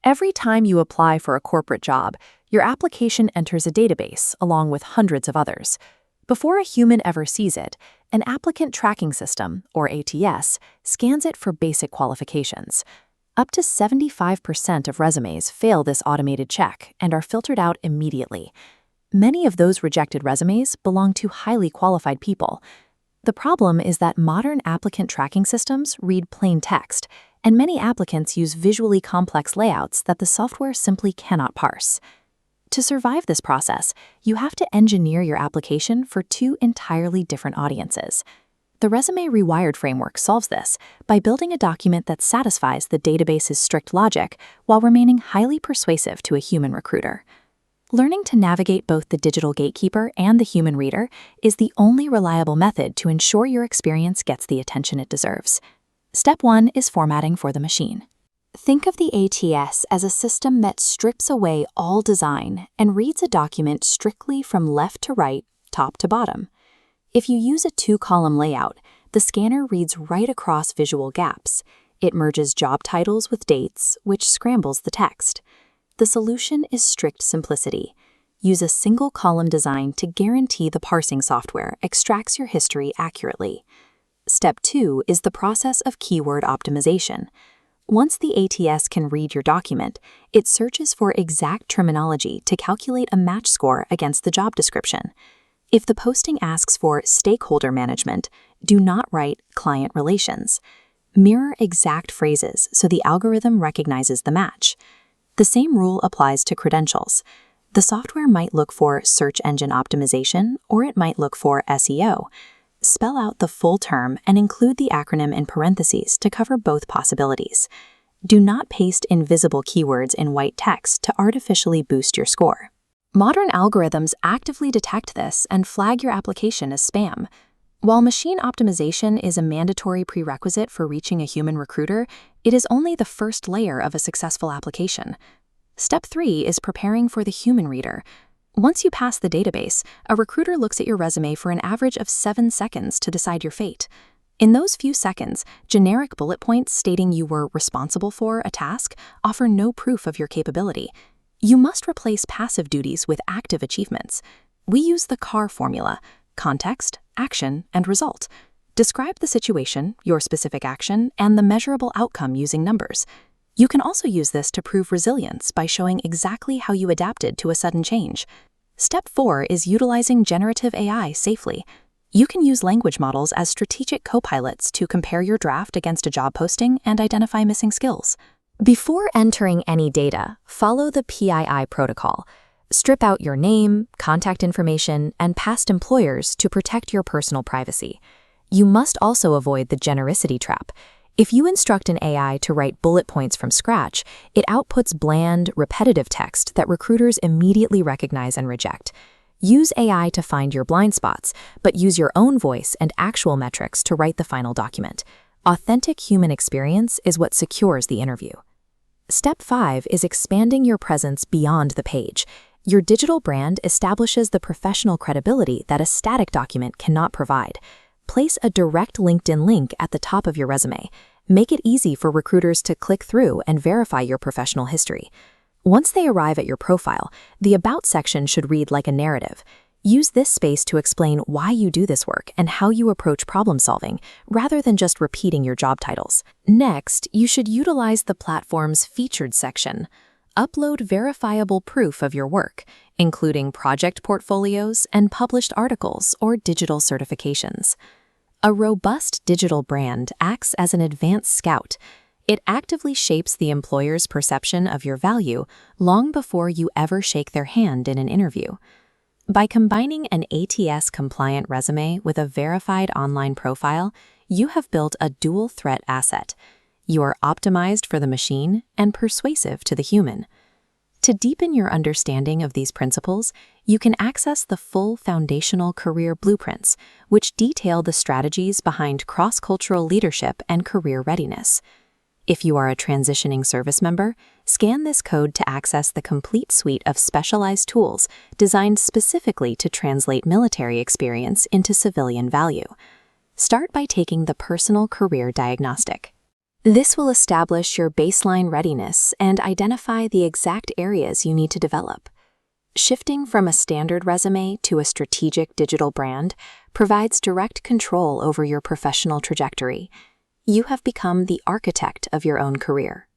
Every time you apply for a corporate job, your application enters a database along with hundreds of others. Before a human ever sees it, an applicant tracking system, or ATS, scans it for basic qualifications. Up to 75% of resumes fail this automated check and are filtered out immediately. Many of those rejected resumes belong to highly qualified people. The problem is that modern applicant tracking systems read plain text, and many applicants use visually complex layouts that the software simply cannot parse. To survive this process, you have to engineer your application for two entirely different audiences. The Resume Rewired framework solves this by building a document that satisfies the database's strict logic while remaining highly persuasive to a human recruiter. Learning to navigate both the digital gatekeeper and the human reader is the only reliable method to ensure your experience gets the attention it deserves. Step 1 is formatting for the machine. Think of the ATS as a system that strips away all design and reads a document strictly from left to right, top to bottom. If you use a two-column layout, the scanner reads right across visual gaps. It merges job titles with dates, which scrambles the text. The solution is strict simplicity. Use a single-column design to guarantee the parsing software extracts your history accurately. Step 2 is the process of keyword optimization. Once the ATS can read your document, it searches for exact terminology to calculate a match score against the job description. If the posting asks for stakeholder management, do not write client relations. Mirror exact phrases so the algorithm recognizes the match. The same rule applies to credentials. The software might look for search engine optimization, or it might look for SEO. Spell out the full term and include the acronym in parentheses to cover both possibilities. Do not paste invisible keywords in white text to artificially boost your score. Modern algorithms actively detect this and flag your application as spam. While machine optimization is a mandatory prerequisite for reaching a human recruiter, it is only the first layer of a successful application. Step 3 is preparing for the human reader. Once you pass the database, a recruiter looks at your resume for an average of 7 seconds to decide your fate. In those few seconds, generic bullet points stating you were responsible for a task offer no proof of your capability. You must replace passive duties with active achievements. We use the CAR formula: context, action, and result. Describe the situation, your specific action, and the measurable outcome using numbers. You can also use this to prove resilience by showing exactly how you adapted to a sudden change. Step 4 is utilizing generative AI safely. You can use language models as strategic co-pilots to compare your draft against a job posting and identify missing skills. Before entering any data, follow the PII protocol. Strip out your name, contact information, and past employers to protect your personal privacy. You must also avoid the genericity trap. If you instruct an AI to write bullet points from scratch, it outputs bland, repetitive text that recruiters immediately recognize and reject. Use AI to find your blind spots, but use your own voice and actual metrics to write the final document. Authentic human experience is what secures the interview. Step 5 is expanding your presence beyond the page. Your digital brand establishes the professional credibility that a static document cannot provide. Place a direct LinkedIn link at the top of your resume. Make it easy for recruiters to click through and verify your professional history. Once they arrive at your profile, the About section should read like a narrative. Use this space to explain why you do this work and how you approach problem solving, rather than just repeating your job titles. Next, you should utilize the platform's Featured section. Upload verifiable proof of your work, including project portfolios and published articles or digital certifications. A robust digital brand acts as an advanced scout. It actively shapes the employer's perception of your value long before you ever shake their hand in an interview. By combining an ATS-compliant resume with a verified online profile, you have built a dual-threat asset. You are optimized for the machine and persuasive to the human. To deepen your understanding of these principles, you can access the full foundational career blueprints, which detail the strategies behind cross-cultural leadership and career readiness. If you are a transitioning service member, scan this code to access the complete suite of specialized tools designed specifically to translate military experience into civilian value. Start by taking the Personal Career Diagnostic. This will establish your baseline readiness and identify the exact areas you need to develop. Shifting from a standard resume to a strategic digital brand provides direct control over your professional trajectory. You have become the architect of your own career.